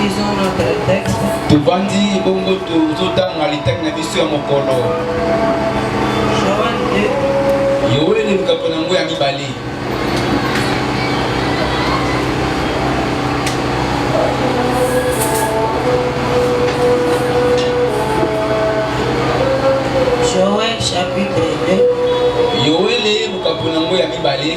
Lisons notre texte. Tuvandi bongo tuzotanga litaki na biso ya mokolo. Joël 2. Yoeli lukapo na ngo ya mibale. Joël chapitre 2. Yoeli lukapo na ngo ya mibale.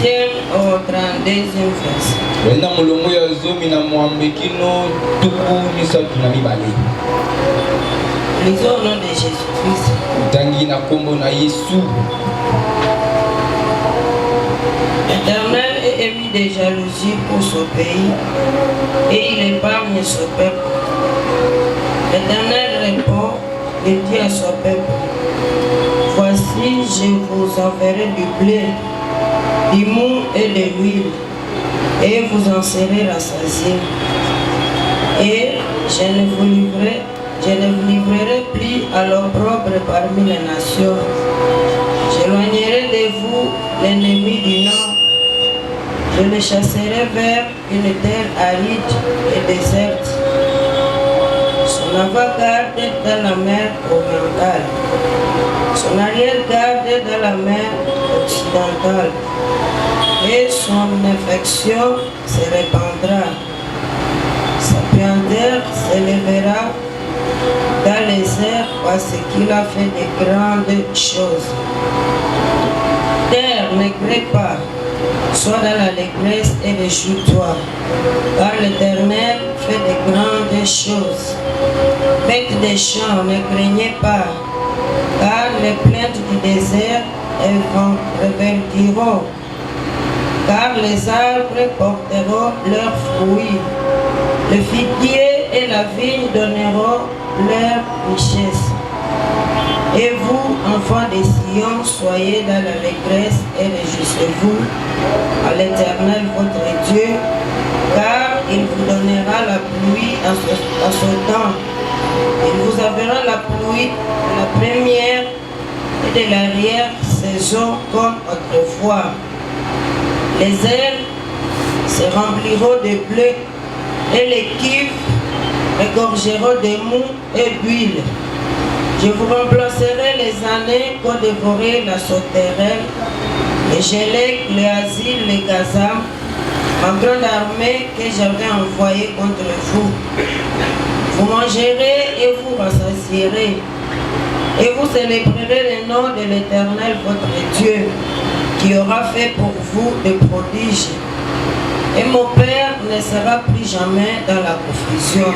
8e au 32e verset. Wenda mulongo ya zomi na mwambekino tuku misatu na mibale. Lisons au nom de Jésus-Christ. Tangi na kombo na Yesu. L'Éternel est ému de jalousie pour son pays et il épargne son peuple. L'Éternel répond et dit à son peuple: voici, je vous enverrai du blé, du mou et de l'huile, et vous en serez rassasiés. Et je ne vous livrerai plus à l'opprobre parmi les nations. J'éloignerai de vous l'ennemi du nord. Je le chasserai vers une terre aride et déserte. Son avant-garde dans la mer orientale, son arrière-garde dans la mer occidentale, et son infection se répandra. Sa puanteur s'élèvera dans les airs parce qu'il a fait de grandes choses. Terre, ne crée pas, sois dans l'allégresse et réjouis-toi, car l'Éternel fait de grandes choses. Faites des chants, ne craignez pas, car les plaintes du désert reverdiront, car les arbres porteront leurs fruits. Le figuier et la vigne donneront leur richesse. Et vous, enfants de Sion, soyez dans l'allégresse et réjouissez-vous à l'Éternel votre Dieu, car il vous donnera la pluie à son temps. Il vous enverra la pluie de la première et de l'arrière-saison comme autrefois. Les airs se rempliront de bleu et les cuves regorgeront de mou et d'huile. Je vous remplacerai les années qu'ont dévoré la sauterelle, les Gélec, les Asile, les Gazam, ma grande armée que j'avais envoyée contre vous. Vous mangerez et vous rassasierez, et vous célébrerez le nom de l'Éternel votre Dieu, qui aura fait pour vous des prodiges. Et mon Père ne sera plus jamais dans la confusion.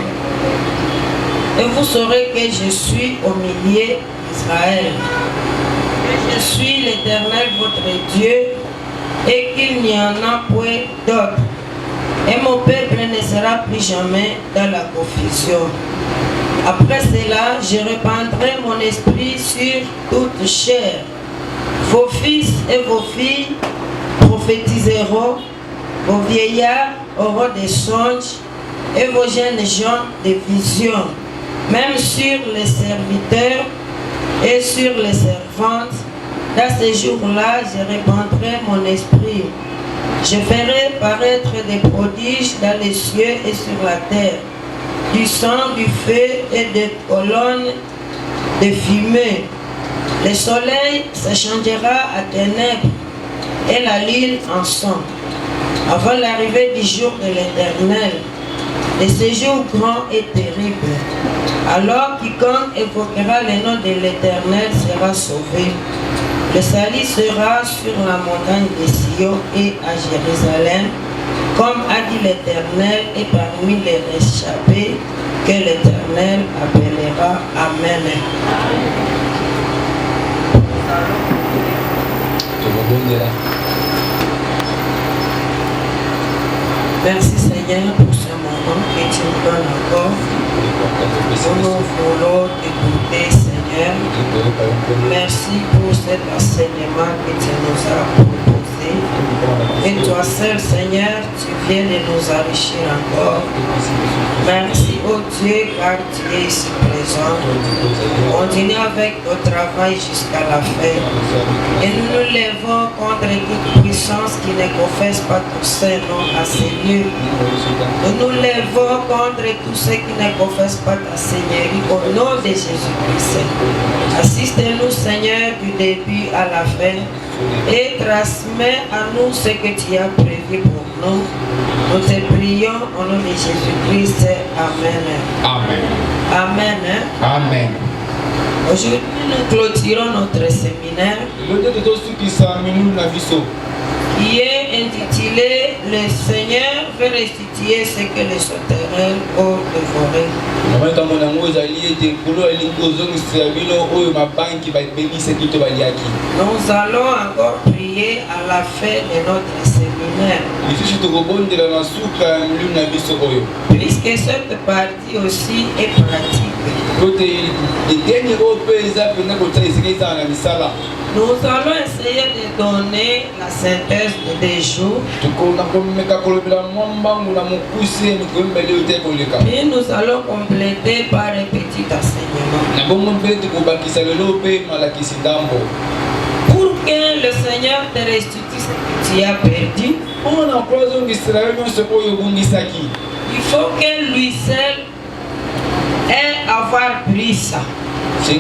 Et vous saurez que je suis au milieu d'Israël, que je suis l'Éternel votre Dieu, et qu'il n'y en a point d'autre. Et mon peuple ne sera plus jamais dans la confusion. Après cela, je répandrai mon esprit sur toute chair. Vos fils et vos filles prophétiseront, vos vieillards auront des songes, et vos jeunes gens des visions. Même sur les serviteurs et sur les servantes, dans ces jours-là, je répandrai mon esprit. Je ferai paraître des prodiges dans les cieux et sur la terre, du sang, du feu et des colonnes de fumée. Le soleil se changera à ténèbres et la lune en sang, avant l'arrivée du jour de l'Éternel, de ce jour grand et terrible. Alors quiconque évoquera le nom de l'Éternel sera sauvé. Le salut sera sur la montagne de Sion et à Jérusalem, comme a dit l'Éternel, et parmi les réchappés que l'Éternel appellera. Amen. Merci Seigneur pour ce moment que tu nous donnes encore. Nous voulons t'écouter Seigneur. Merci pour cet enseignement que tu nous as proposé. Et toi seul Seigneur, tu viens de nous enrichir encore. Merci ô Dieu, car tu es ici présent. Continue avec notre travail jusqu'à la fin. Et nous nous lèvons contre toute puissance qui ne confesse pas ton Saint-Nom à ces lieux. Nous nous lèvons contre tous ceux qui ne confessent pas ta Seigneurie au nom de Jésus-Christ. Assiste-nous, Seigneur, du début à la fin et transmets à nous ce que tu as prévu pour nous. Nous te prions au nom de Jésus-Christ. Amen. Amen. Amen. Amen. Aujourd'hui, nous clôturons notre séminaire qui est intitulé Le Seigneur veut restituer ce que les sauterelles ont dévoré. Nous allons encore prier à la fin de notre séminaire. Puisque cette partie aussi est pratique. Nous allons essayer de donner la synthèse de 2 jours. Et nous allons compléter par un petit enseignement. Pour que le Seigneur te restitue ce que tu as perdu, il faut que lui seul ait avoir pris ça. Il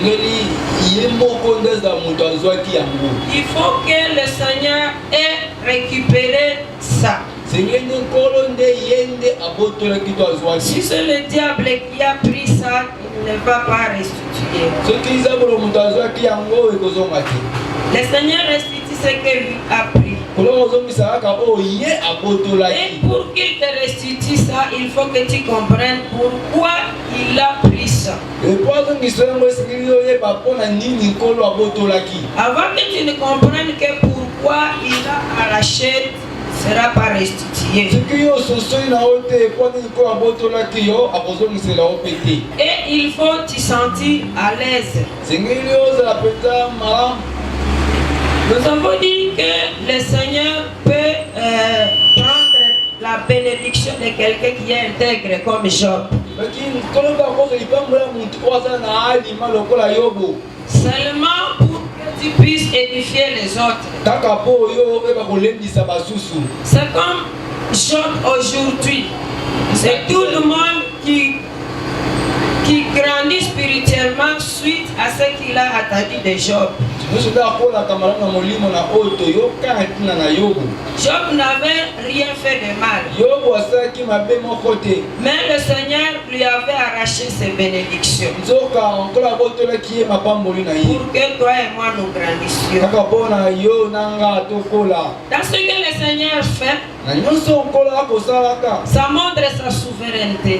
faut que le Seigneur ait récupéré ça. Si c'est le diable qui a pris ça, il ne va pas restituer. Le Seigneur restitue ce que lui a pris. Et pour qu'il te restitue ça, il faut que tu comprennes pourquoi il a pris ça. Avant que tu ne comprennes que pourquoi il a arraché, ne sera pas restitué. Et il faut te sentir à l'aise. Nous avons dit que le Seigneur peut prendre la bénédiction de quelqu'un qui est intègre comme Job. Seulement pour que tu puisses édifier les autres. C'est comme Job aujourd'hui. C'est tout le monde qui grandit spirituellement suite à ce qu'il a attendu de Job. Job n'avait rien fait de mal. Mais le Seigneur lui avait arraché ses bénédictions. Pour que toi et moi nous grandissions. Dans ce que le Seigneur fait, ça montre sa souveraineté.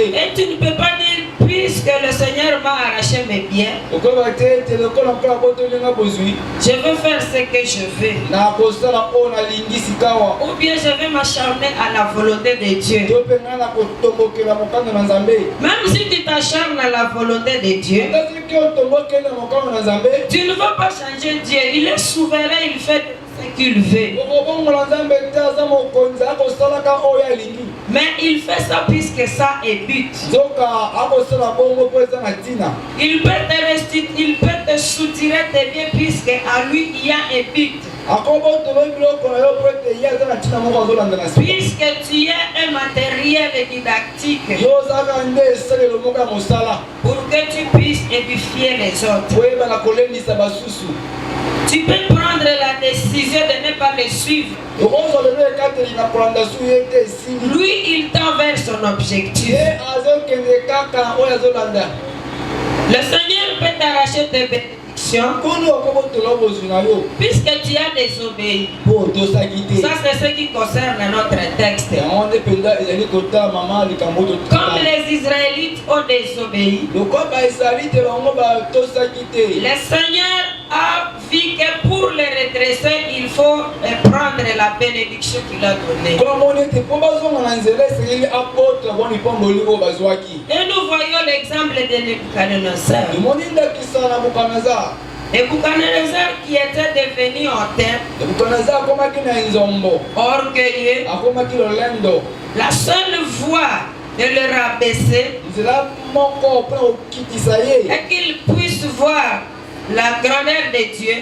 Et tu ne peux pas dire, puisque le Seigneur m'a arraché mes biens, je veux faire ce que je veux. Ou bien je vais m'acharner à la volonté de Dieu. Même si tu t'acharnes à la volonté de Dieu, tu ne vas pas changer Dieu. Il est souverain, il fait ce qu'il veut. Mais il fait ça puisque ça est but. Il peut te restituer, il peut te soutirer tes biens puisque à lui il y a un but. Puisque tu es un matériel didactique pour que tu puisses édifier les autres. Tu peux prendre la décision de ne pas le suivre. Lui, il tend vers son objectif. Le Seigneur peut t'arracher tes bénédictions puisque tu as désobéi. Ça, c'est ce qui concerne notre texte. Comme les Israélites ont désobéi, le Seigneur a vu que pour les redresser, il faut prendre la bénédiction qu'il a donnée. Et nous voyons l'exemple de Nebuchadnezzar. Nebuchadnezzar qui était devenu hautain, orgueilleux, la seule voie de le rabaisser et qu'ils puissent voir la grandeur de Dieu.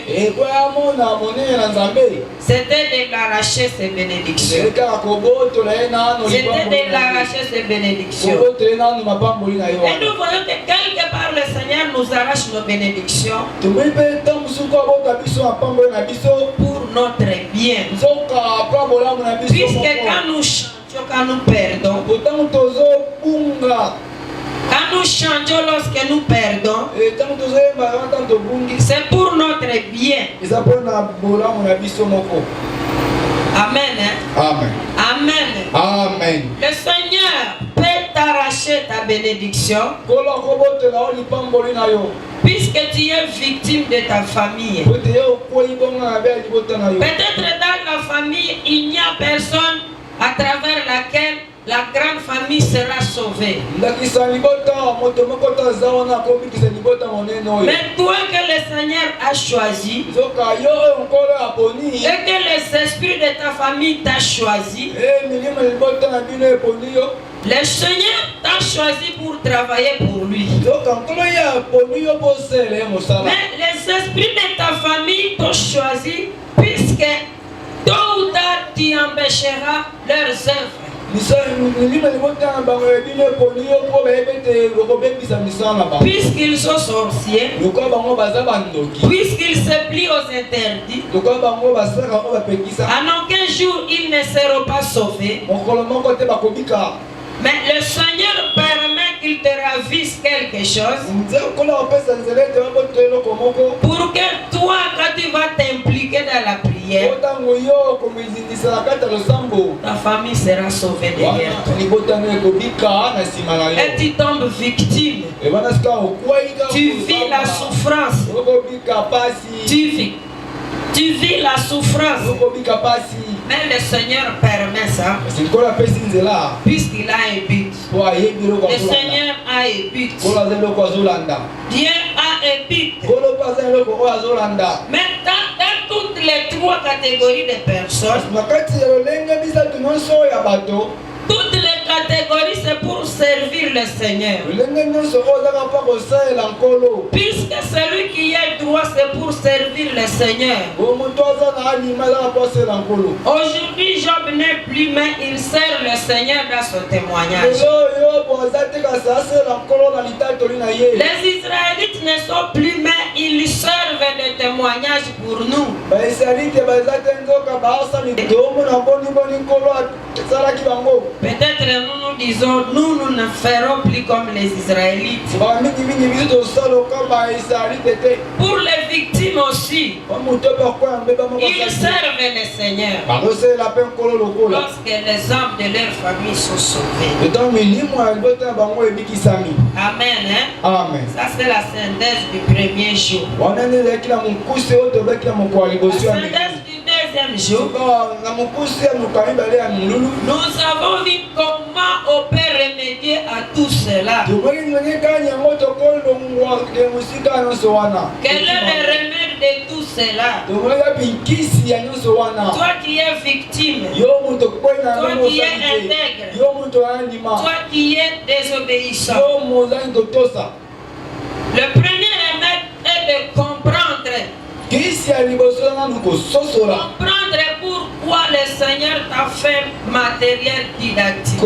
C'était de l'arracher ses bénédictions. C'était de l'arracher ses bénédictions. Et nous voyons que quelque part le Seigneur nous arrache nos bénédictions pour notre bien. Puisque quand nous changeons, quand nous perdons, quand nous changeons lorsque nous perdons, c'est pour notre bien. Amen. Amen. Amen. Amen. Le Seigneur peut t'arracher ta bénédiction puisque tu es victime de ta famille. Peut-être dans la famille, il n'y a personne à travers laquelle la grande famille sera sauvée. Mais toi que le Seigneur a choisi et que les esprits de ta famille t'a choisi, le Seigneur t'a choisi pour travailler pour lui. Mais les esprits de ta famille t'ont choisi puisque tôt ou tard tu empêcheras leurs œuvres. Puisqu'ils sont sorciers, puisqu'ils se plient aux interdits, en aucun jour ils ne seront pas sauvés. Mais le Seigneur permet qu'il te ravisse quelque chose pour que toi, quand tu vas t'impliquer dans la prière, ta famille sera sauvée derrière toi. Et tu tombes victime. Tu vis la souffrance. Tu vis la souffrance. Mais le Seigneur permet ça puisqu'il a un but. Le Seigneur a un but. Dieu a un but. Mais dans toutes les trois catégories de personnes, toutes les catégories, c'est pour servir le Seigneur. Puisque celui qui est droit, c'est pour servir le Seigneur. Aujourd'hui, Job n'est plus, mais il sert le Seigneur dans son témoignage. Les Israélites ne sont plus, mais ils servent de témoignage pour nous. Peut-être nous disons, nous ne ferons plus comme les Israélites. Pour les victimes aussi, ils servent le Seigneur lorsque les hommes de leur famille sont sauvés. Amen. Amen. Ça c'est la synthèse du premier jour. La synthèse du deuxième jour, nous avons vu comment on peut remédier à tout cela. Quel est le remède de tout cela? Toi qui es victime, toi qui es intègre, toi qui es désobéissant, le premier remède est de comprendre. Comprendre pourquoi le Seigneur t'a fait matériel didactique.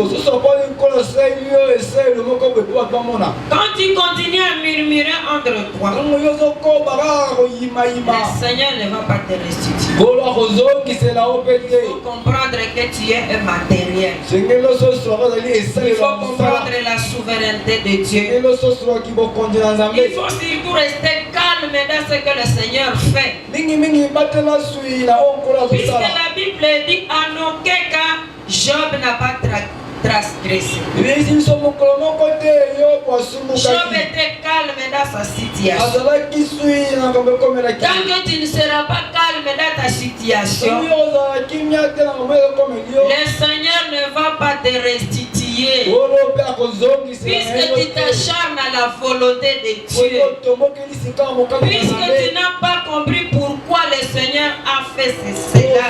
Quand tu continues à murmurer entre toi, le Seigneur ne va pas te restituer. Il faut comprendre que tu es un matériel. Il faut comprendre la souveraineté de Dieu. Il faut surtout rester calme dans ce que le Seigneur fait. Puisque la Bible dit en aucun cas Job n'a pas transgressé. Job était calme dans sa situation. Tant que tu ne seras pas calme dans ta situation, le Seigneur ne va pas te restituer. Puisque tu t'acharnes à la volonté de Dieu. Puisque tu n'as pas compris pourquoi le Seigneur a fait cela.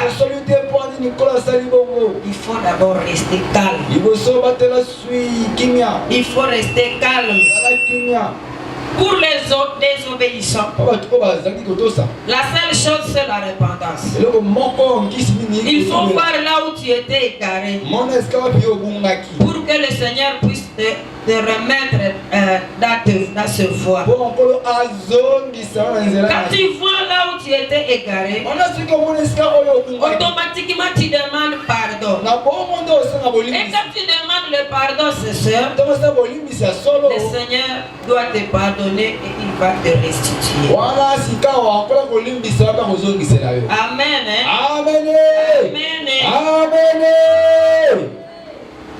Il faut d'abord rester calme. liboso batela sui kimia Il faut rester calme. ala kimia Pour les autres désobéissants, pa bato oyo bazalaki kotosa la seule chose c'est la repentance. eloko moko nkisi nini Il faut voir là où tu étais égaré mona esika wapi obungaki pour que le Seigneur puisse te remettre dans ce voie. mpo nkolo azongisa na nzela Quand tu vois là où tu étais égaré, mona soki omona esika oyo obungaki automatiquement tu demandes pardon. na bongo nde osanga Et bolimbisi quand tu demandes le pardon, c'est sûr, ntango osala bolimbisi ya solo le Seigneur doit te pardonner et il va te restituer. wana sika wakola kolimbisa waka kozongisela yo Amen. Hein? amene Amen. amene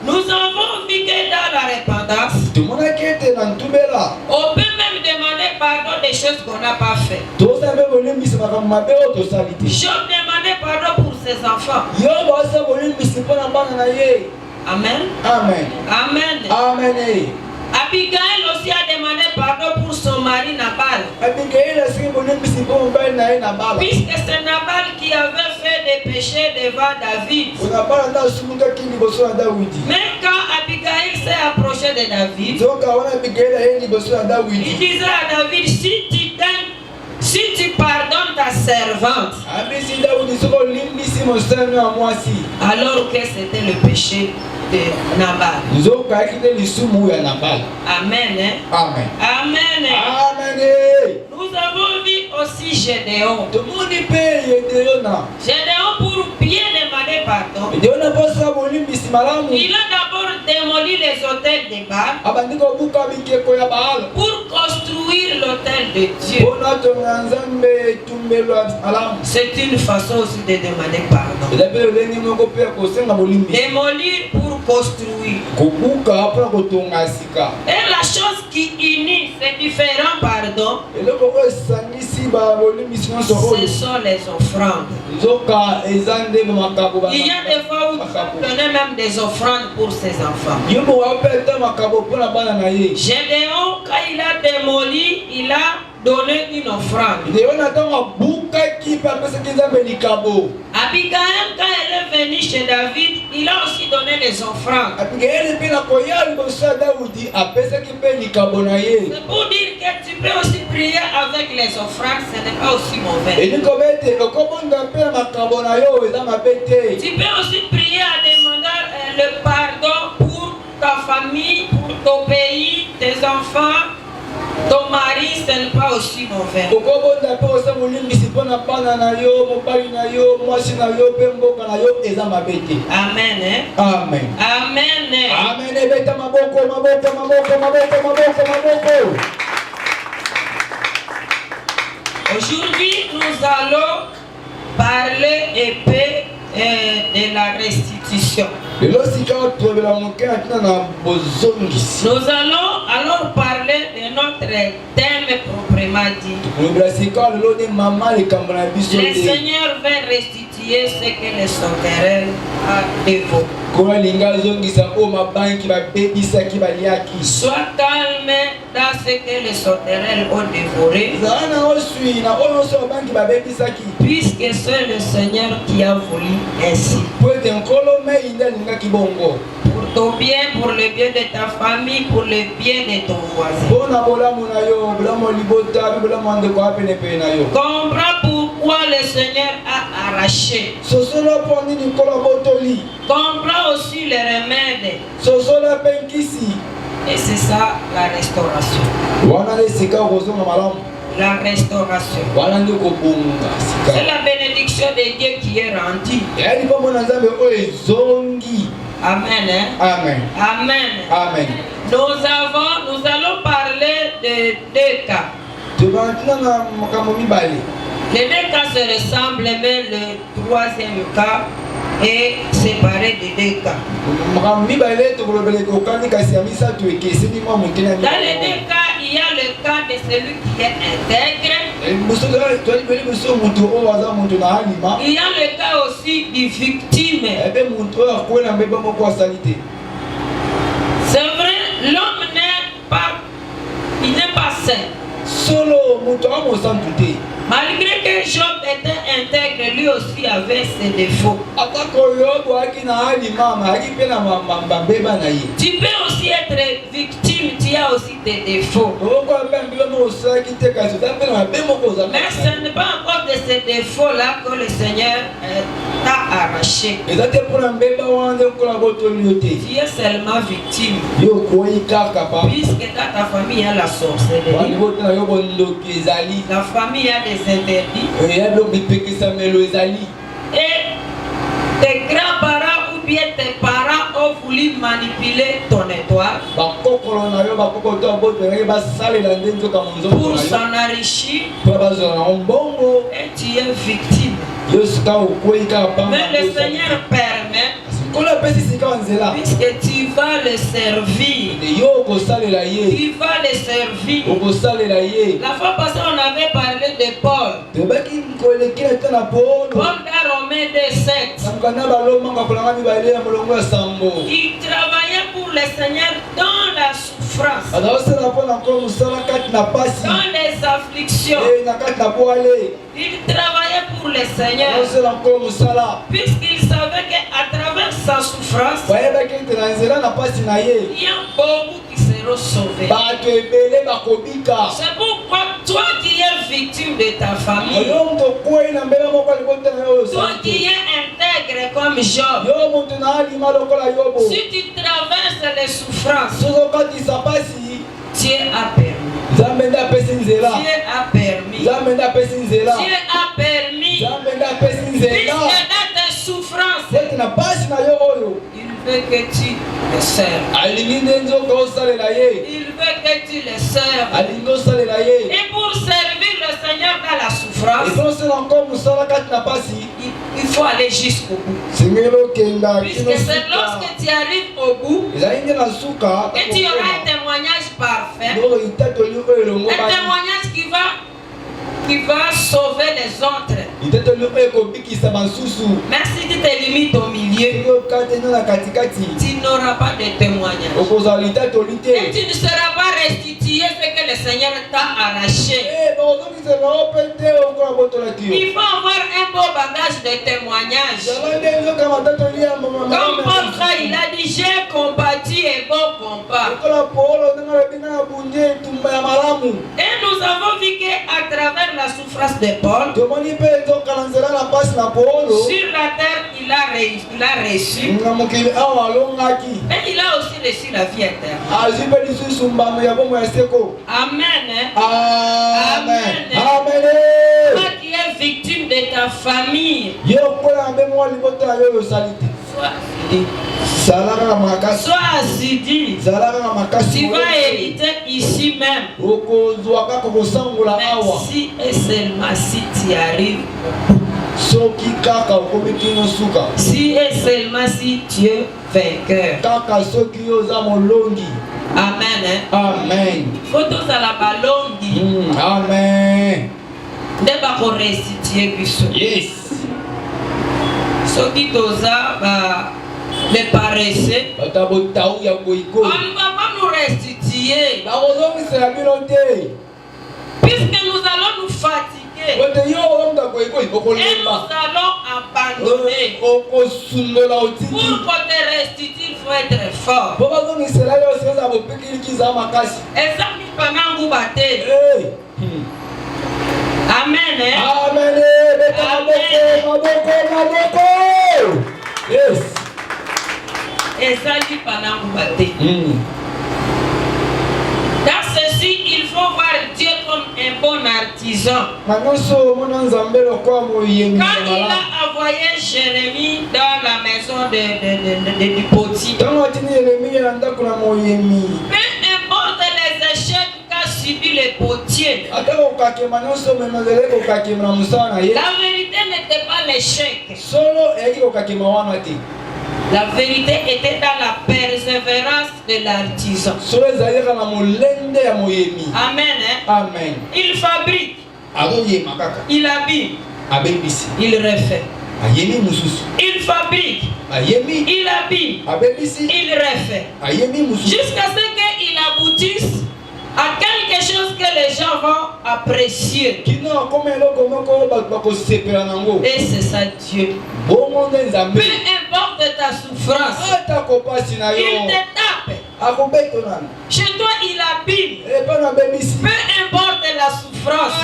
Nous avons vu que dans la repentance, tomonaki ete na ntubela on peut même demander pardon des choses qu'on n'a pas fait. tosala mpe bolimbisi makambo mabe oyo tosali te Job demandait pardon pour ses enfants. yo baosala bolimbisi mpo na bana na ye Amen. amen Amen. amen Abigail aussi a demandé pardon pour son mari Nabal. abigaili asiki bolimbisi mpo mobali na ye na bala Puisque c'est Nabal qui avait fait des péchés devant David. ona bala nde asumukaki liboso na dawidi Mais quand Abigail s'est approchée de David, nzoka wana abigaili aye liboso na il dawidi disait à David, si tu pardonnes ta servante, abisi dawidi soki olimbisi mosali ya mwasi alors que c'était le péché de Nabal. nzoka ayaki nde lisumu ya nabala Amen. Hein? amen Amen. amen Nous avons vu aussi Gédéon. tomoni mpe yedeyona Gédéon, pour bien demander pardon, yedeyona mposa bolimbisi malamu il a d'abord démoli les hôtels de Baal abandi kobuka bikeko ya baala pour construire l'hôtel de Dieu. mpona tonga nzambe etumbelo ya malamu C'est une façon aussi de demander pardon. eza mpe lolenge moko mpe ya kosenga bolimbisi Démolir pour construire. kobuka mpona kotonga sika Et la chose qui unit ces différents pardons, eloko oyo esangisi bolimbisi nyonso ce oyo sont les offrandes. nzoka eza nde makambo Il y a des fois où tu donnais même des offrandes pour ses enfants. yo moka mpe ata makambo mpona bana na ye Gédéon, quand il a démoli, il a donné une offrande. ndeyona ntango abukaki mpe apesaki nzambe likabo Abigail, quand elle est venue chez David, il a aussi donné des offrandes. abigaili mpe na koya liboso ya dawidi apesaki mpe likabo na ye C'est pour dire que tu peux aussi prier avec les offrandes, ce n'est pas aussi mauvais. elingi koba ete okobonga mpe na makambo na yo eza mabe te Tu peux aussi prier à demander le pardon pour ta famille, pour ton pays, tes enfants, ton mari, ce n'est pas aussi mauvais. okobonda mpe kosa bolimbisi mpo na bana na yo mobali na yo mwasi na yo mpe mboka na yo eza mabe te Amen. Hein? amen Amen. amen ebeta maboko maboko maboko maboko maboko maboko Aujourd'hui, nous allons parler épée de la restitution. lelo sika tobela moke na ntina na bozongisi Nous allons alors parler de notre thème proprement dit. kolobela sika lelo nde mama likambo na biso Le te Seigneur va restituer ce que le sauterelle a dévoré. kolo alingi azongisa oyo mabanki babebisaki baliaki Sois calme dans ce que les sauterelles ont dévoré, zala na oswi na oyo nyonso mabanki babebisaki puisque c'est le Seigneur qui a voulu ainsi. po ete nkolo mei nde alingaki bongo Pour ton bien, pour le bien de ta famille, pour le bien de ton voisin. mpo na bolamu na yo bolamu ya libota mpe bolamu ya ndeko ya penepene na yo Comprends pourquoi le Seigneur a arraché. sosola mpo nini nkolo abotoli Comprends aussi les remèdes. sosola mpe nkisi Et c'est ça la restauration. wana nde sika kozonga malamu La restauration. wana nde kobonga C'est sika la bénédiction de Dieu qui est rendue. eyali mpo mona nzambe oyo ezongi Amen. Hein? amen Amen. amen Nous allons parler de deux cas. tobantina na makambo mibale Les deux cas se ressemblent, mais le troisième cas est séparé de deux cas. makambo mibale tokolobela ekokani kasi ya misato ekeseni mwa mokene ya Dans les deux cas, il y a le cas de celui qui est intègre. toalibeli biso moto oyo aza moto na alima Il y a le cas aussi du victime. ebe moto oyo akwela mbeba moko asali te C'est vrai, l'homme n'est pas saint. solo moto aza mosantu te Malgré que Job était intègre, lui aussi avait ses défauts. Tu peux aussi être victime, tu as aussi des défauts. Mais ce n'est pas encore de ces défauts-là que le Seigneur t'a arraché. Tu es seulement victime. Puisque dans ta famille, il y a la sorcellerie. La famille a des interdits. Et tes grands-parents ou bien tes parents ont voulu manipuler ton étoile pour s'en enrichir et tu es victime. Mais le Seigneur permet, puisque tu vas le servir. Tu vas le servir. La fois passée, on avait parlé de Paul. Paul dans Romains 2:7. Il travaillait pour le Seigneur dans la souffrance, dans les afflictions. Il travaillait pour le Seigneur, puisqu'il savait qu'à travers sa souffrance, il y a beaucoup qui seront sauvés. C'est pourquoi toi qui es victime de ta famille, toi qui es intègre comme Job, si tu traverses les souffrances, Dieu a permis. Dieu a permis. Dieu a permis. Puisque dans tes souffrances, il veut que tu le serves. Il veut que tu le serves. Et pour servir le Seigneur dans la souffrance, il faut aller jusqu'au bout. Puisque c'est lorsque tu arrives au bout que tu auras un témoignage parfait. Un témoignage qui va sauver les autres. Mais si tu te limites au milieu, tu n'auras pas de témoignage. Et tu ne seras pas restitué ce que le Seigneur t'a arraché. Il faut avoir un beau bagage de témoignage. Comme Paul, il a dit, j'ai combattu et bon combat. Et nous avons vu qu'à travers la souffrance de Paul, sur la terre, il a reçu. Et il a aussi reçu la vie éternelle. Amen. Amen. Toi qui es victime de ta famille, sois assidu. Tu vas hériter ici même. Merci et seulement si tu arrives. Si et seulement si tu es vainqueur. Amen. Amen. Faut tous à la balongi. Amen. Ne pas qu'on restitue biso. Yes. Ce qui t'osa les paresseux, on ne va pas nous restituer. Puisque nous allons nous fatiguer. Et nous allons abandonner. Pour qu'on te restitue, il faut être fort. Et ça, nous pendant vous battez. Amen. Amen. Yes. Et ça, lui pendant vous battez. Dans ceci, il faut voir Dieu comme un bon artisan. Quand il a envoyé Jérémie dans la maison du potier, peu importe les échecs qu'a subi le potier, la vérité n'était pas l'échec. La vérité était dans la persévérance de l'artisan. Amen. Amen. Il fabrique, il habille, il refait. Il fabrique, il habille, il refait. Jusqu'à ce qu'il aboutisse à quelque chose que les gens vont apprécier. Et c'est ça Dieu. Peu importe ta souffrance, il te tape. Chez toi il abîme. Peu importe la souffrance,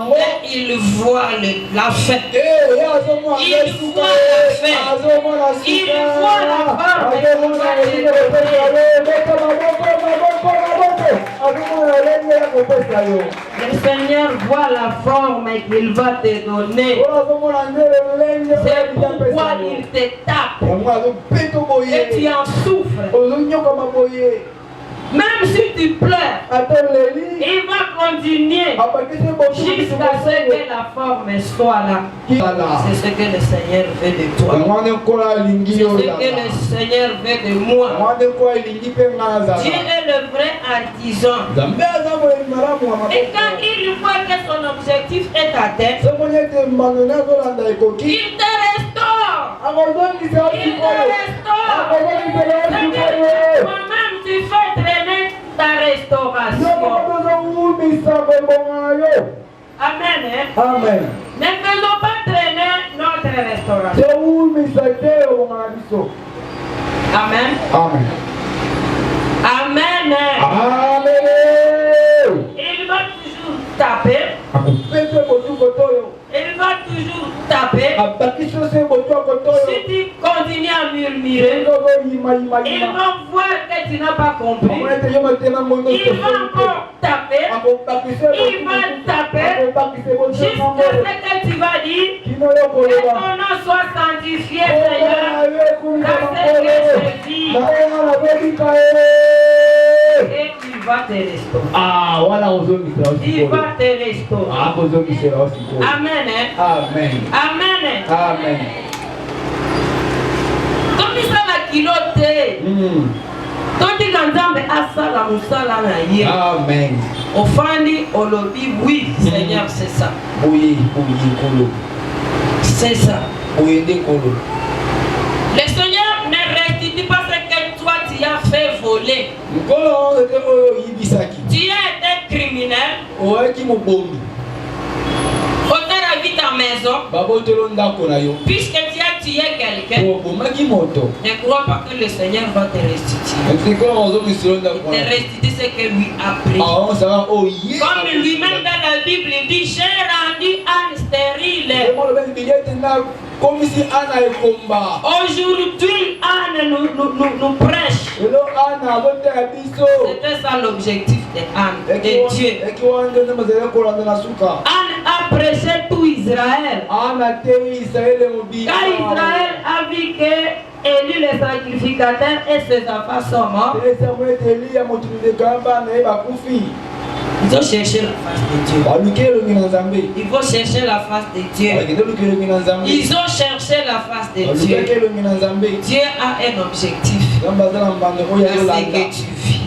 mais il voit la fin. Il voit la fin. Il voit la forme. Le Seigneur voit la forme qu'il va te donner. C'est pourquoi il te tape. Et tu en souffres. Même si tu pleures, il va continuer jusqu'à ce que la forme soit là. C'est ce que le Seigneur veut de toi. C'est ce que le Seigneur veut de moi. Dieu est le vrai artisan. Et quand il voit que son objectif est atteint, il te restaure. Il te restaure. Toi-même, tu fais traîner ta restauration. Amen. Amen. Ne faisons pas traîner notre restauration. Amen. Amen. Amen. Amen. Il va toujours taper. Il va toujours taper. Si tu continues à murmurer, il va voir que tu n'as pas compris. Il va encore taper. Il va taper jusqu'à ce que tu vas dire que ton nom soit sanctifié, Seigneur, dans ce que je vis. Et il va te restaurer. Ah, voilà, il va te restaurer. Amen. Amen. Amen. Amen. Comme ça la kilote. Quand tu entends asala musala na ye. Amen. Ofandi olobi oui, Seigneur, c'est ça. Oui, kolo. C'est ça. Oui, kolo. Le Seigneur ne restitue pas ce que toi tu as fait voler. Tu as été criminel. Autant la vie ta maison. Puisque tu as tué quelqu'un. Ne crois pas que le Seigneur va te restituer. Il te restitue ce que lui a pris. Comme lui-même dans la Bible dit, j'ai rendu Anne stérile. Aujourd'hui, Anne nous prêche. C'était ça l'objectif de Anne, de Dieu. Anne a prêché tout Israël. Quand Israël a vu que Élie le sacrificateur et ses enfants sont morts, ils ont cherché la face de Dieu. Il faut chercher la face de Dieu. Ils ont cherché la face de Dieu. Dieu a un objectif dans ce que tu vis.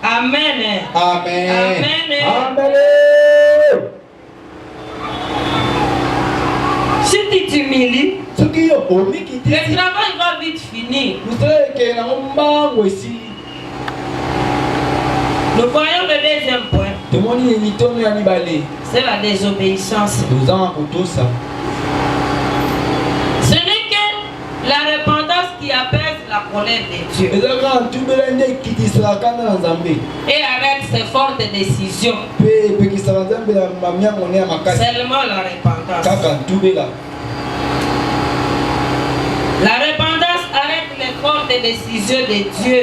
Amen. Amen. Amen. Amen. Si tu t'humilies, le travail va vite finir. Nous voyons le deuxième point. C'est la désobéissance. Ce n'est que la repentance qui apaise la colère de Dieu. Et avec ses fortes décisions. Seulement la repentance. La repentance arrête les fortes décisions de Dieu.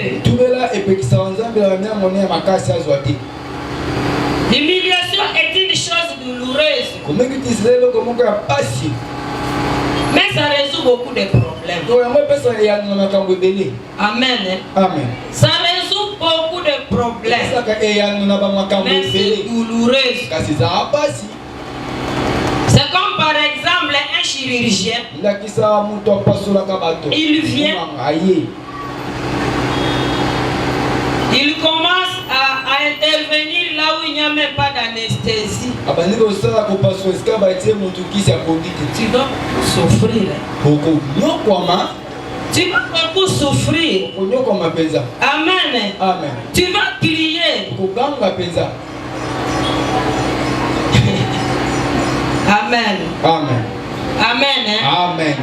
L'humiliation est une chose douloureuse. Mais ça résout beaucoup de problèmes. Amen. Amen. Ça résout beaucoup de problèmes. Mais c'est douloureux. C'est comme par exemple un chirurgien. Il vient. Il commence à intervenir là où il n'y a même pas d'anesthésie. Tu dois souffrir. Tu vas beaucoup souffrir. Amen. Amen. Tu vas crier. Amen. Amen. Amen. Hein? Amen.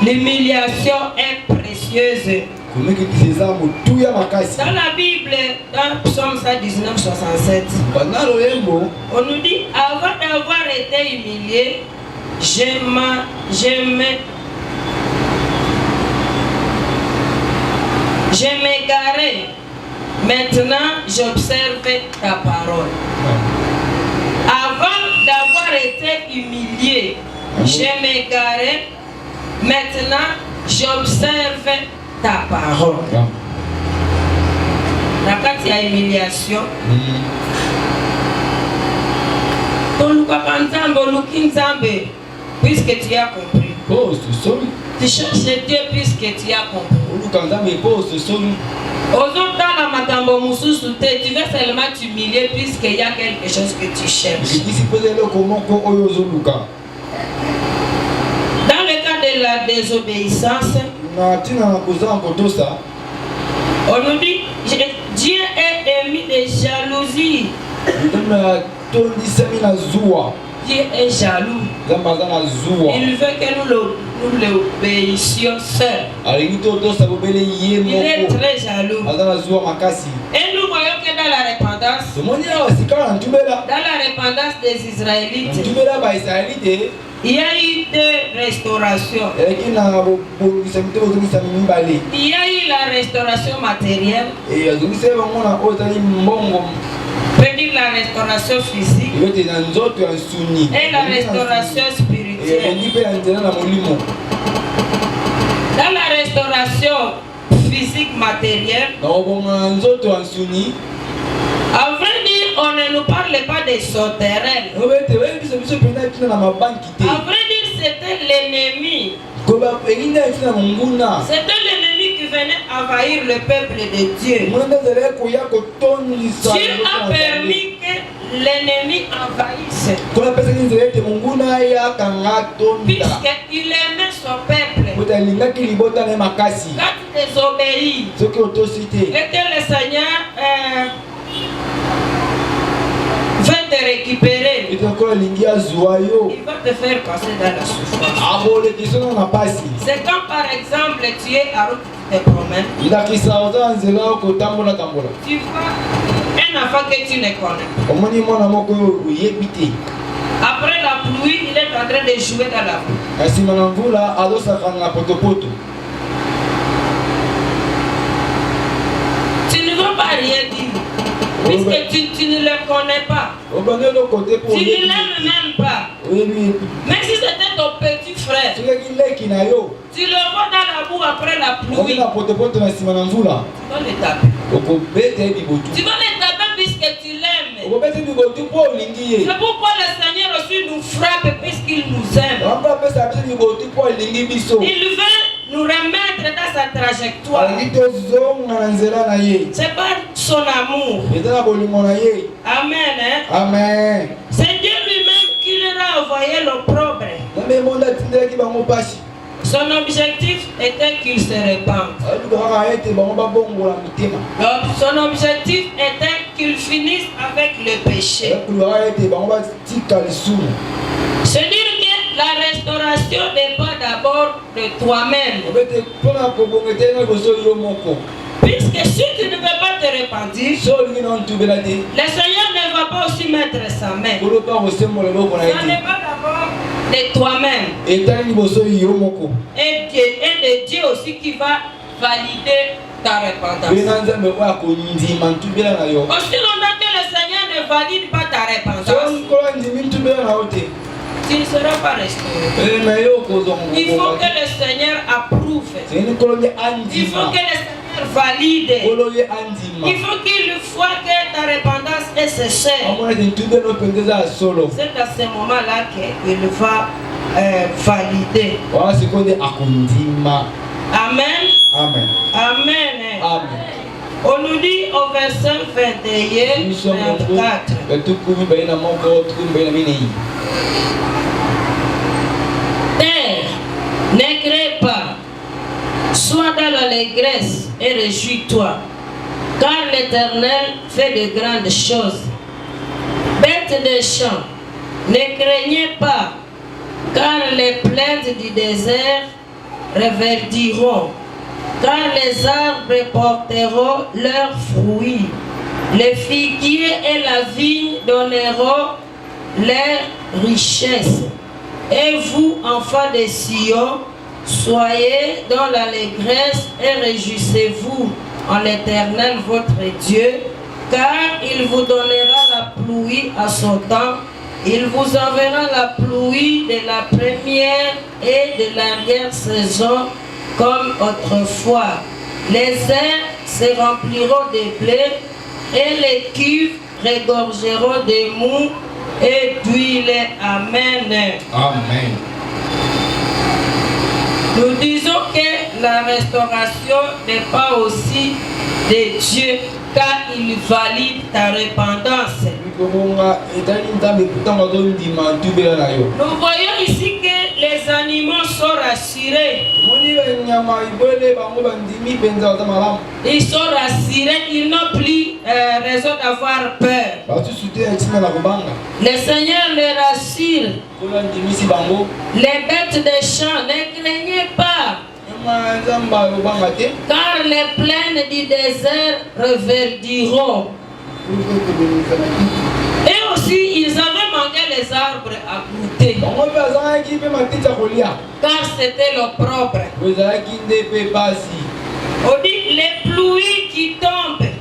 L'humiliation est précieuse. Dans la Bible, dans Psaume 119, 67, on nous dit, avant d'avoir été humilié, je m'égarais. Maintenant, j'observe ta parole. Avant d'avoir été humilié, je m'égarais. Maintenant, j'observe ta parole. Dans il y a humiliation. Puisque tu as compris. Tu cherches Dieu puisque tu as compris. Tu veux seulement t'humilier puisqu'il y a quelque chose que tu cherches. Dans le cas de la désobéissance, on nous dit Dieu est ému de jalousie. Dieu est jaloux. Il veut que nous l'obéissions seuls. Il est très jaloux. Et nous voyons que dans la repentance des Israélites, il y a eu deux restaurations. Il y a eu la restauration matérielle. C'est-à-dire la restauration physique et la restauration spirituelle. Dans la restauration physique matérielle, à vrai dire, on ne nous parle pas des sauterelles. À vrai dire, c'était l'ennemi. C'était l'ennemi qui venait envahir le peuple de Dieu. Dieu a permis que l'ennemi envahisse. Puisqu'il aimait son peuple. Quand il désobéit, et que le Seigneur veut te récupérer, il va te faire passer dans la souffrance. C'est quand par exemple tu es à route, tu te promènes, tu vois un enfant que tu ne connais. Après la pluie, il est en train de jouer dans la pluie. Tu ne veux pas rien dire. Puisque tu ne le connais pas. Tu ne l'aimes même pas. Mais si c'était ton petit frère, tu le vois dans la boue après la pluie, tu vas le taper. Tu vas le taper puisque tu l'aimes. C'est pourquoi le Seigneur aussi nous frappe puisqu'il nous aime. Il veut nous remettre dans sa trajectoire. C'est pas son amour. Amen. Hein? Amen. C'est Dieu lui-même qui leur a envoyé l'opprobre. Son objectif était qu'il se répande. Son objectif était qu'il finisse avec le péché. C'est dire que la restauration n'est pas d'abord de toi-même. Puisque si tu ne veux pas te repentir, le Seigneur ne va pas aussi mettre sa main. Ce n'est pas d'abord de toi-même. Et de Dieu aussi qui va valider ta repentance. Aussi longtemps que le Seigneur ne valide pas ta repentance, tu ne seras pas restauré. Il faut que le Seigneur approuve. Il faut que le Seigneur valide. Il faut qu'il voit que ta repentance est sincère. C'est à ce moment-là qu'il va valider. Amen. Amen. Amen. Amen. On nous dit au verset 21, 24. Terre, ne crée pas, Sois dans l'allégresse et réjouis-toi, car l'Éternel fait de grandes choses. Bêtes des champs, ne craignez pas, car les plaines du désert reverdiront, car les arbres porteront leurs fruits. Les figuiers et la vigne donneront leurs richesses. Et vous, enfants de Sion, soyez dans l'allégresse et réjouissez-vous en l'Éternel votre Dieu, car il vous donnera la pluie à son temps. Il vous enverra la pluie de la première et de l'arrière-saison comme autrefois. Les airs se rempliront de blé et les cuves regorgeront de mou et d'huile. Amen. Amen. Nous disons que la restauration n'est pas aussi de Dieu, car il valide ta repentance. Nous voyons ici que les animaux sont rassurés. Ils sont rassurés, ils n'ont plus raison d'avoir peur. Le Seigneur les rassure. Les bêtes des champs, ne craignez pas, car les plaines du désert reverdiront. Et aussi, ils avaient manqué les arbres à goûter, car c'était le propre. On dit les pluies qui tombent,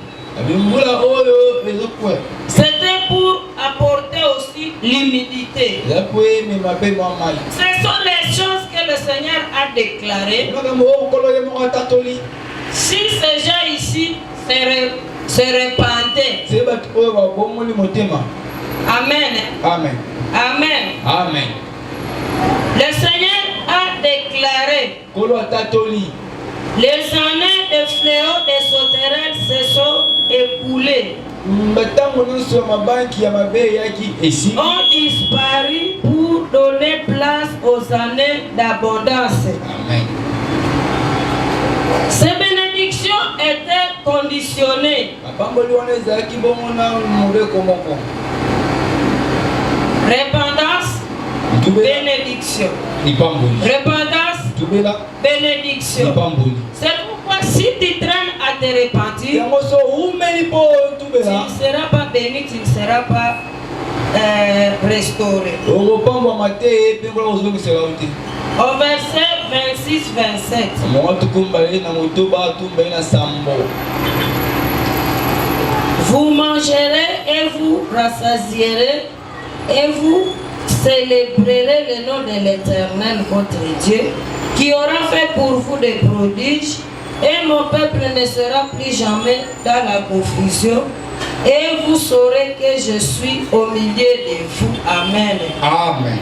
c'était pour apporter aussi l'humidité. Ce sont les choses que le Seigneur a déclarées. Si ces gens ici se repentait. Amen. Amen. Amen. Amen. Le Seigneur a déclaré les années de fléaux des sauterelles se sont écoulées, ont disparu pour donner place aux années d'abondance. Amen. Ces bénédictions étaient conditionnées. Repentance, bénédiction. Repentance, bénédiction. C'est pourquoi si tu traînes à te repentir, tu ne seras pas béni, tu ne seras pas restauré. Au verset 26-27. Vous mangerez et vous rassasierez et vous célébrerez le nom de l'Éternel votre Dieu, qui aura fait pour vous des prodiges, et mon peuple ne sera plus jamais dans la confusion, et vous saurez que je suis au milieu de vous. Amen. Amen.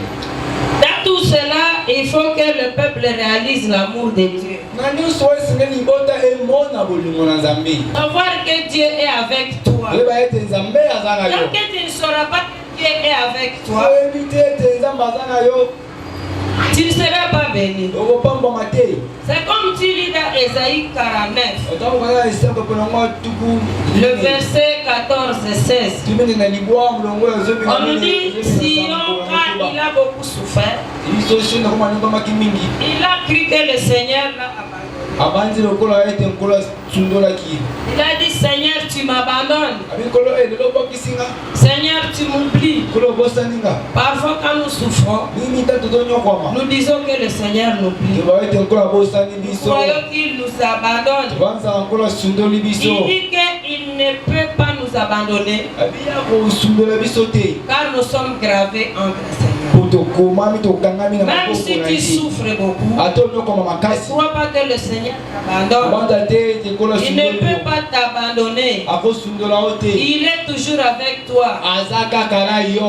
Dans tout cela, il faut que le peuple réalise l'amour de Dieu. Savoir que Dieu est avec toi. Tant que tu ne sauras pas que Dieu est avec toi, tu ne seras pas béni. C'est comme tu lis dans Ésaïe 49, le verset 14 et 16. On nous dit, Sion, car il a beaucoup souffert, il a cru que le Seigneur l'a abandonné. Il a dit, Seigneur, tu m'abandonnes. Seigneur, tu m'oublies. Parfois, quand nous souffrons, nous disons que le Seigneur nous oublie. Nous croyons qu'il nous abandonne. Il dit qu'il ne peut pas nous abandonner, car nous sommes gravés entre les Seigneurs. Même si tu souffres beaucoup, ne crois pas que le Seigneur t'abandonne. Il ne peut pas t'abandonner. Il est toujours avec toi.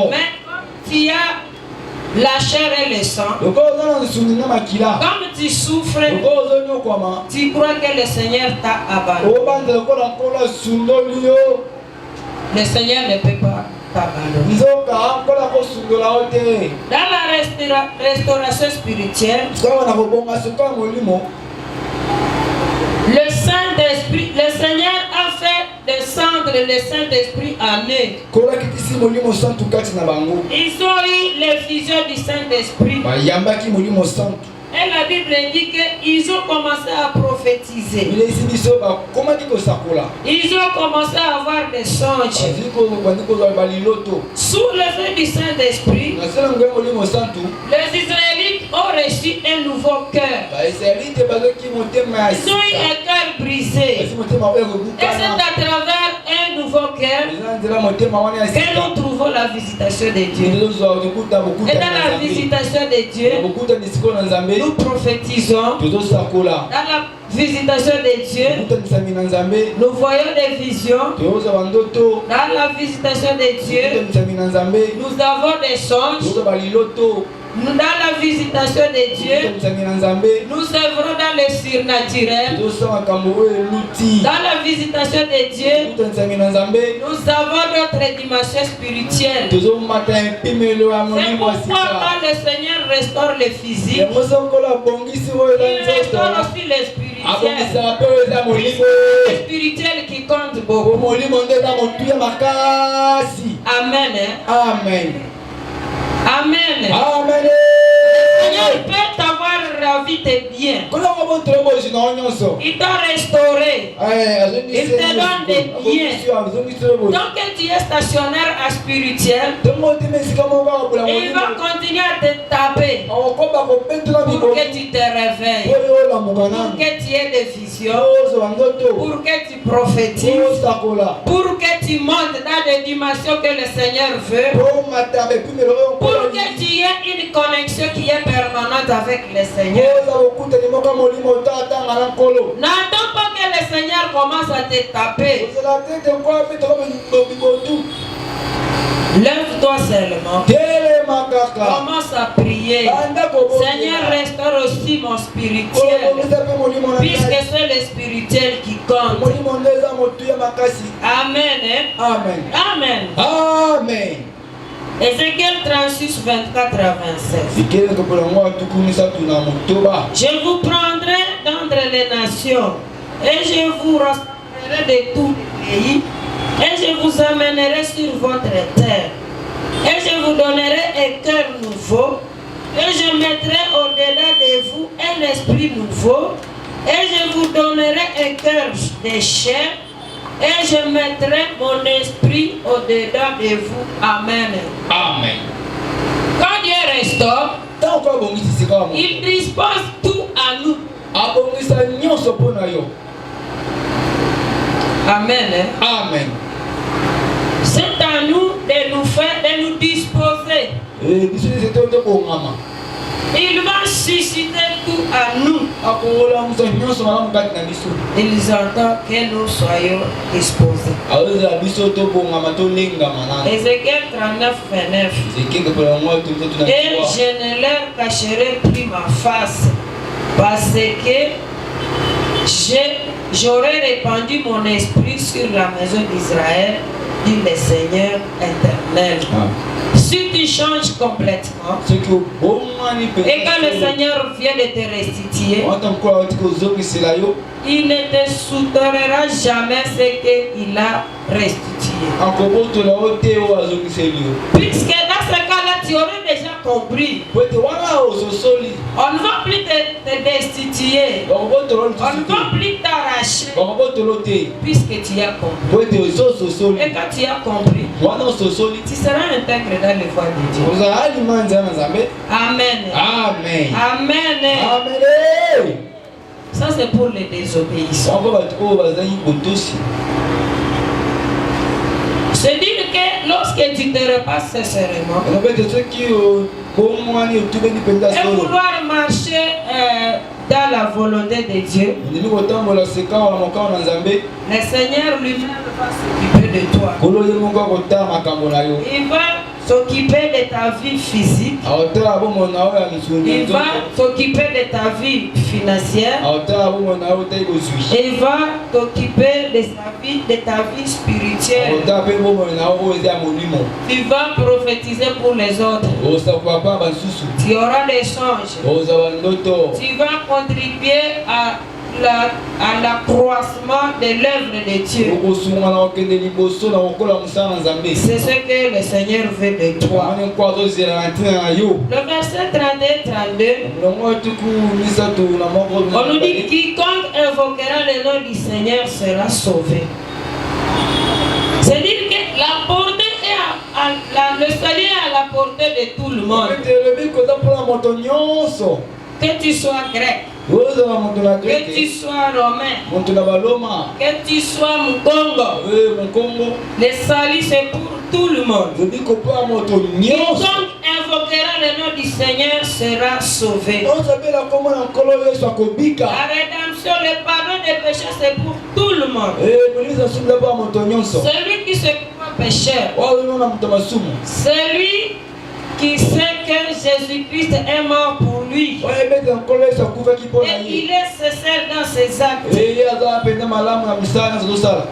Mais comme tu as la chair et le sang, comme tu souffres, tu crois que le Seigneur t'a abandonné. Le Seigneur ne peut pas t'abandonner. Dans la restauration spirituelle, le Saint-Esprit en eux. Kola kitisi molimo santu kati na bango. Ils ont eu l'effusion du Saint-Esprit. Ba yambaki molimo santu. Et la Bible indique qu'ils ont commencé à prophétiser. Il est ici ba comment dit ko sakola. Ils ont commencé à avoir des songes. Aziko bandiko za baliloto. Sous l'effet du Saint-Esprit, Na sala ngwe molimo santu. les Israélites ont reçu un nouveau cœur. Ba Israélite bazaki motema Ils ont eu un cœur brisé. Basi motema oyo Et c'est bukana. à travers un nouveau cœur Ezanzela motema wana ya que sika. nous trouvons la visitation de Dieu. Ndozo kukuta Et bukuta dans la na Nzambe. visitation de Dieu, Bukuta nisiko na Nzambe. nous prophétisons. Tozo sakola. Dans la visitation de Dieu, Bukuta nisami na Nzambe. nous voyons des visions. Tozo bandoto. Dans la visitation de Bukuta Dieu, nisami na Nzambe. nous avons des songes. Tozo baliloto. Dans la visitation de Bukuta Dieu, nisami na Nzambe. nous œuvrons dans le surnaturel. Tozo makambo oyo luti. Dans la visitation de Dieu, Bukuta nisami na Nzambe. nous avons notre dimension spirituelle. Tozo mata mpimelo ya C'est molimo pourquoi sika. quand le Seigneur restaure le physique, Yango sokola bongisi oyo il na restaure nzoto. aussi le spirituel. Abongisa pe oyo eza molimo. Le spirituel qui compte beaucoup. Molimo nde eza motuya makasi. Amen. Hein? Amen. Amen. Amen. Le Seigneur peut t'avoir ravi tes biens. Kola ko bontolo bozi na nyonso. Il t'a restauré. Azongi Il te donne des biens. azongi solo bozi. Donc tu es stationnaire à spirituel. Tongo te mesika mo ba bula Et il va continuer à te taper Akoba ko betula pour bibo. que tu te réveilles. Oyo la Pour mugana. que tu aies des visions. Ozo bandoto. Pour que tu prophétises. Ozo kola. Pour que tu montes dans des dimensions que le Seigneur veut. Po mata be pimelo Pour que tu aies une connexion qui est permanente avec le Seigneur. Ozo okuta ni moka molimo tata ngala nkolo. N'attends pas que le Seigneur commence à te taper. Ozo la tete kwa pito ko bibotu. Lève-toi seulement. Tele makaka. Commence à prier. Anda ko bo. Seigneur, restaure aussi mon spirituel. Puisque c'est le spirituel qui compte. Molimo ndeza motuya makasi. Amen. Hein? Amen. Amen. Amen. Ézéchiel 36, 24 à 27. Ikele ko pola ngwa tukunisa tuna motoba. Je vous prendrai d'entre les nations et je vous rassemblerai de tous les pays et je vous amènerai sur votre terre et je vous donnerai un cœur nouveau et je mettrai au-delà de vous un esprit nouveau et je vous donnerai un cœur de chair et je mettrai mon esprit au-delà de vous. Amen. Amen. Quand Dieu restaure, Tant ko bongisi sika mo. il dispose tout à nous. Abongisa nyonso pona yo. Amen. Hein? Amen. C'est à nous de nous faire, de nous disposer. Biso c'était to bongama. Il va susciter tout à nous. Akola muso nyonso mala mukati na biso. Ils entendent que nous soyons disposés. Aoza biso to bongama to lengama na. Ézéchiel 39, 29. Zeki ko pola ngwa tuna. Et je ne leur cacherai plus ma face, parce que j'aurai répandu mon esprit sur la maison d'Israël, dit le Seigneur éternel. Si tu changes complètement, Ce que bomani pe. et quand le Seigneur vient de te restituer, Wata ko atiko zoki sila yo. il ne te soustraira jamais ce qu'il a restitué. Akoboto la ote o azoki selio. Puisque dans ce cas-là, tu aurais déjà compris. Wete wana o sosoli. On ne va plus te destituer. Akoboto lo On ne va plus t'arracher. Akoboto lo te. Puisque tu as compris. Wete o sosoli. Et quand tu as compris, Wana sosoli. tu seras intègre dans le voie de Dieu. Oza ali manza na Nzambe. Amen. Amen. Amen. Amen. Ça, c'est pour les désobéissants. Samba batu o bazanyi botosi. C'est dire que lorsque tu te repasses sincèrement On appelle ceux qui bomani otubeni penda et solo. vouloir marcher dans la volonté de Dieu, Ndimi kotambola seka wa mokao na Nzambe. le Seigneur lui-même va s'occuper de toi. Kolo ye mongo kota makambo na yo. Il va s'occuper de ta vie physique. Aotala bomo na o ya misundi. Il va s'occuper de ta vie financière. Aotala bomo na o tai kozwi. Il va t'occuper de ta vie spirituelle. Aotala pe bomo na o eza molimo. Tu vas prophétiser pour les autres. Osa papa basusu. Tu auras des songes. Oza bandoto. Tu vas contribuer à à l'accroissement de l'œuvre de Dieu. C'est ce que le Seigneur veut de toi. Le verset 31-32, on nous dit quiconque invoquera le nom du Seigneur sera sauvé. C'est-à-dire que la portée le salut est à la portée de tout le monde. Que tu sois grec, que tu sois romain, que tu sois Mukongo, le salut c'est pour tout le monde. Quiconque invoquera le nom du Seigneur sera sauvé. La rédemption, le pardon des péchés c'est pour tout le monde. Celui qui se croit pécheur, celui qui sait que Jésus-Christ est mort pour lui et il est sincère dans ses actes,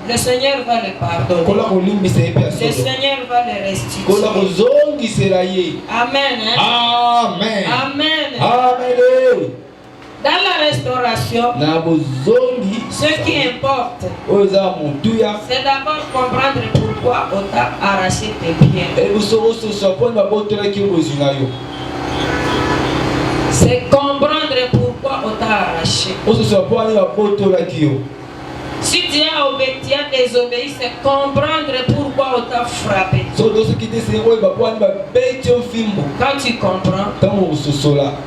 le Seigneur va le pardonner, le Seigneur va le restituer. Amen, hein? Amen. Amen. Amen. Dans la restauration, ce qui importe, c'est d'abord comprendre pourquoi on t'a arraché tes biens. C'est comprendre pourquoi on t'a arraché. Si tu as désobéi, c'est comprendre pourquoi on t'a frappé. Quand tu comprends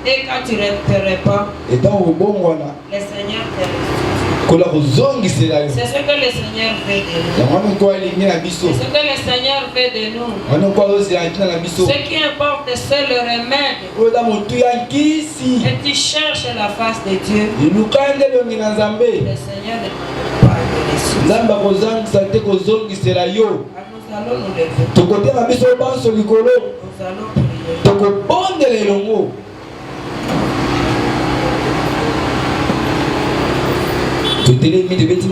et quand tu ne réponds, le Seigneur te restitue. C'est ce que le Seigneur fait de nous. C'est ce que le Seigneur fait de nous. Ce qui importe, c'est le remède. Et tu cherches la face de Dieu. Le Seigneur ne Zamba kozangisa te kozongisela yo. nous allons nous lever. Tokotela biso banso likolo. Nous allons prier. Tokobondela elongo. Totelemi tebeti